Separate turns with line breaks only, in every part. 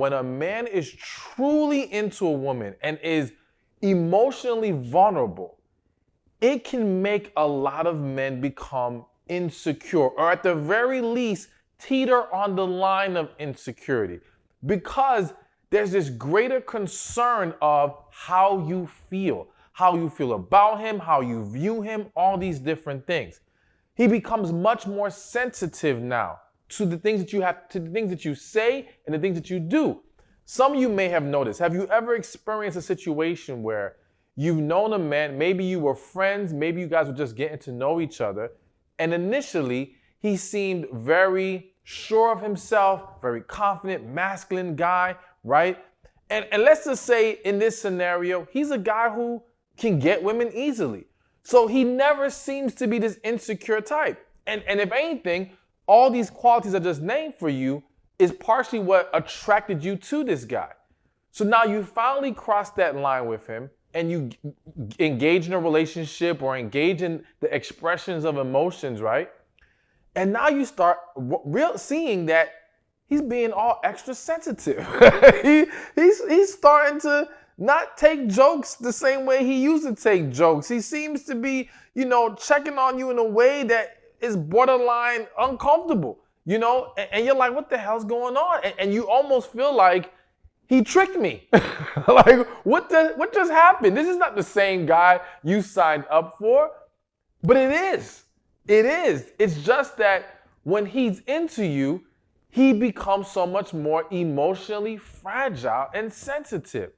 when a man is truly into a woman and is emotionally vulnerable, it can make a lot of men become insecure, or at the very least, teeter on the line of insecurity, because there's this greater concern of how you feel about him, how you view him, all these different things. He becomes much more sensitive now to the things that you have, to the things that you say and the things that you do. Some of you may have noticed, have you ever experienced a situation where you've known a man, maybe you were friends, maybe you guys were just getting to know each other, and initially he seemed very sure of himself, very confident, masculine guy, right? And let's just say in this scenario, he's a guy who can get women easily. So he never seems to be this insecure type. And if anything, all these qualities I just named for you is partially what attracted you to this guy. So now you finally cross that line with him and you engage in a relationship or engage in the expressions of emotions, right? And now you start seeing that he's being all extra sensitive. He's starting to not take jokes the same way he used to take jokes. He seems to be, checking on you in a way that is borderline uncomfortable, and you're like, what the hell's going on? And you almost feel like he tricked me. Like, what just happened? This is not the same guy you signed up for. But it is. It is. It's just that when he's into you, he becomes so much more emotionally fragile and sensitive.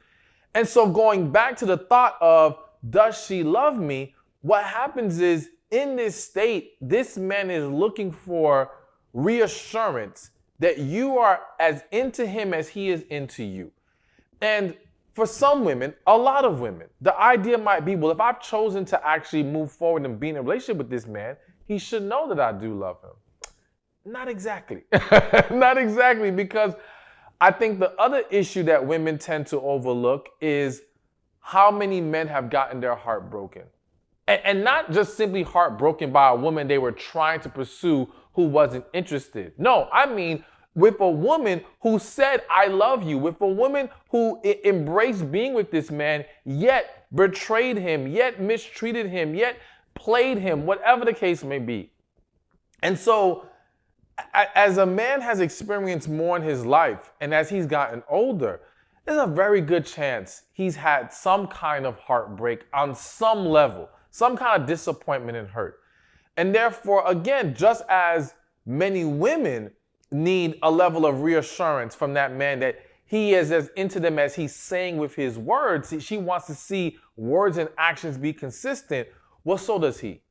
And so going back to the thought of, does she love me? What happens is, in this state, this man is looking for reassurance that you are as into him as he is into you. And for some women, a lot of women, the idea might be, well, if I've chosen to actually move forward and be in a relationship with this man, he should know that I do love him. Not exactly. Not exactly, because I think the other issue that women tend to overlook is how many men have gotten their heart broken. And not just simply heartbroken by a woman they were trying to pursue who wasn't interested. No, I mean with a woman who said, I love you, with a woman who embraced being with this man, yet betrayed him, yet mistreated him, yet played him, whatever the case may be. And so as a man has experienced more in his life, and as he's gotten older, there's a very good chance he's had some kind of heartbreak on some level, some kind of disappointment and hurt. And therefore, again, just as many women need a level of reassurance from that man that he is as into them as he's saying with his words, she wants to see words and actions be consistent. Well, so does he.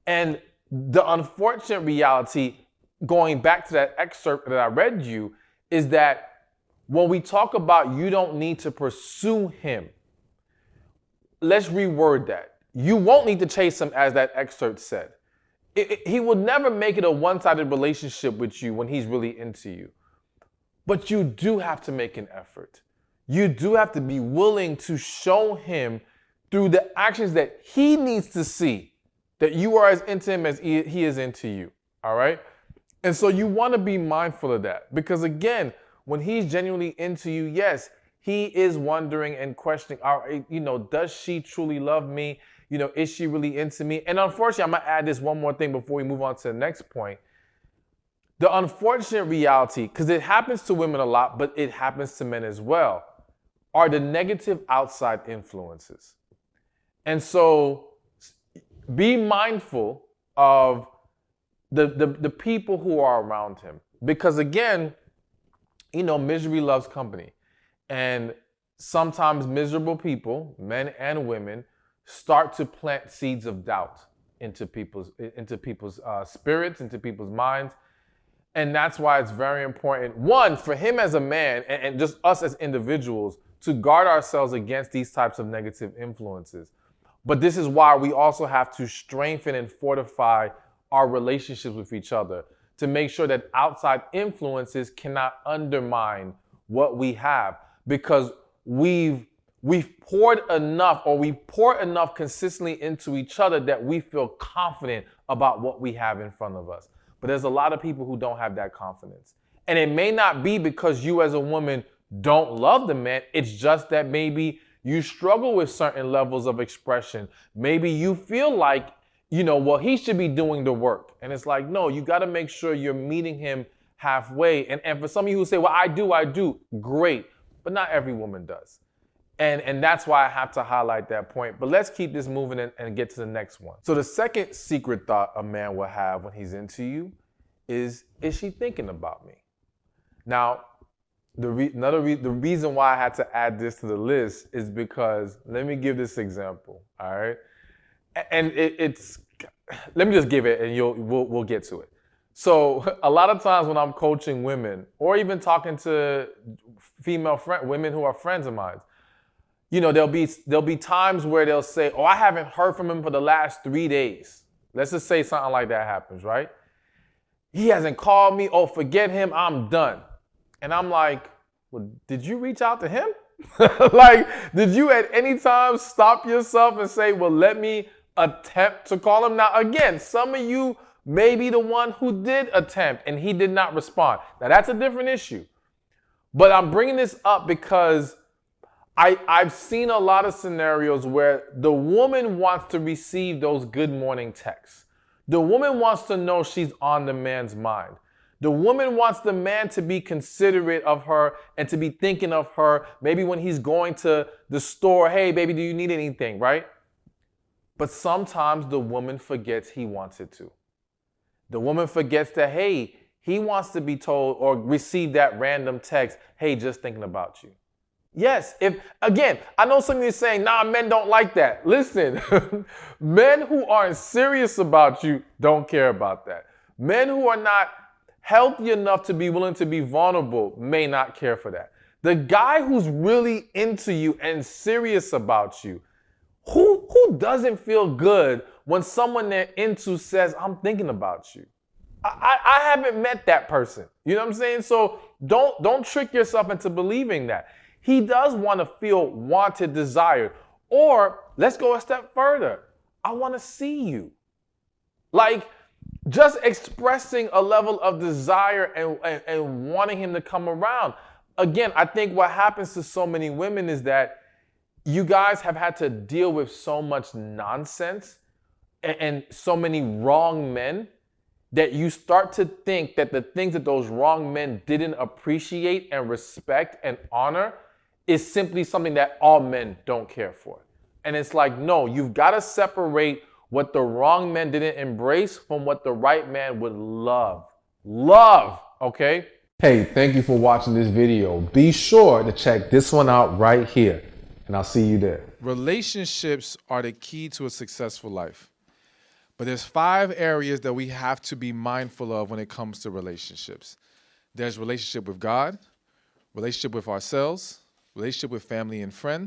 And the unfortunate reality, going back to that excerpt that I read you, is that when we talk about you don't need to pursue him, let's reword that. You won't need to chase him, as that excerpt said. He will never make it a one-sided relationship with you when he's really into you. But you do have to make an effort. You do have to be willing to show him through the actions that he needs to see that you are as into him as he is into you. All right? And so you want to be mindful of that, because again, when he's genuinely into you, yes, he is wondering and questioning, does she truly love me? Is she really into me? And unfortunately, I'm going to add this one more thing before we move on to the next point. The unfortunate reality, because it happens to women a lot, but it happens to men as well, are the negative outside influences. And so be mindful of the people who are around him. Because again, misery loves company. And sometimes miserable people, men and women, start to plant seeds of doubt into people's spirits, into people's minds. And that's why it's very important, one, for him as a man and just us as individuals to guard ourselves against these types of negative influences. But this is why we also have to strengthen and fortify our relationships with each other to make sure that outside influences cannot undermine what we have, because we've poured enough, or we pour enough consistently into each other that we feel confident about what we have in front of us. But there's a lot of people who don't have that confidence. And it may not be because you as a woman don't love the man. It's just that maybe you struggle with certain levels of expression. Maybe you feel like, well, he should be doing the work. And it's like, no, you got to make sure you're meeting him halfway. And for some of you who say, well, I do, great. But not every woman does. And that's why I have to highlight that point. But let's keep this moving and get to the next one. So the second secret thought a man will have when he's into you is she thinking about me? Now, the reason why I had to add this to the list is because, let me give this example, all right? And let me just give it and we'll get to it. So a lot of times when I'm coaching women or even talking to women who are friends of mine, there'll be times where they'll say, oh, I haven't heard from him for the last 3 days. Let's just say something like that happens, right? He hasn't called me. Oh, forget him. I'm done. And I'm like, well, did you reach out to him? Like, did you at any time stop yourself and say, well, let me attempt to call him? Now, again, some of you may be the one who did attempt and he did not respond. Now, that's a different issue. But I'm bringing this up because I've seen a lot of scenarios where the woman wants to receive those good morning texts. The woman wants to know she's on the man's mind. The woman wants the man to be considerate of her and to be thinking of her, maybe when he's going to the store, hey, baby, do you need anything, right? But sometimes the woman forgets he wants it to. The woman forgets that, hey, he wants to be told or receive that random text, hey, just thinking about you. Yes, again, I know some of you are saying, nah, men don't like that. Listen, men who aren't serious about you don't care about that. Men who are not healthy enough to be willing to be vulnerable may not care for that. The guy who's really into you and serious about you, who doesn't feel good when someone they're into says, I'm thinking about you? I haven't met that person. You know what I'm saying? So don't trick yourself into believing that. He does want to feel wanted, desired. Or let's go a step further. I want to see you. Like, just expressing a level of desire and wanting him to come around. Again, I think what happens to so many women is that you guys have had to deal with so much nonsense and so many wrong men that you start to think that the things that those wrong men didn't appreciate and respect and honor is simply something that all men don't care for. And it's like, no, you've got to separate what the wrong men didn't embrace from what the right man would love. Love, okay? Hey, thank you for watching this video. Be sure to check this one out right here, and I'll see you there. Relationships are the key to a successful life. But there's 5 areas that we have to be mindful of when it comes to relationships. There's relationship with God, relationship with ourselves, relationship with family and friends,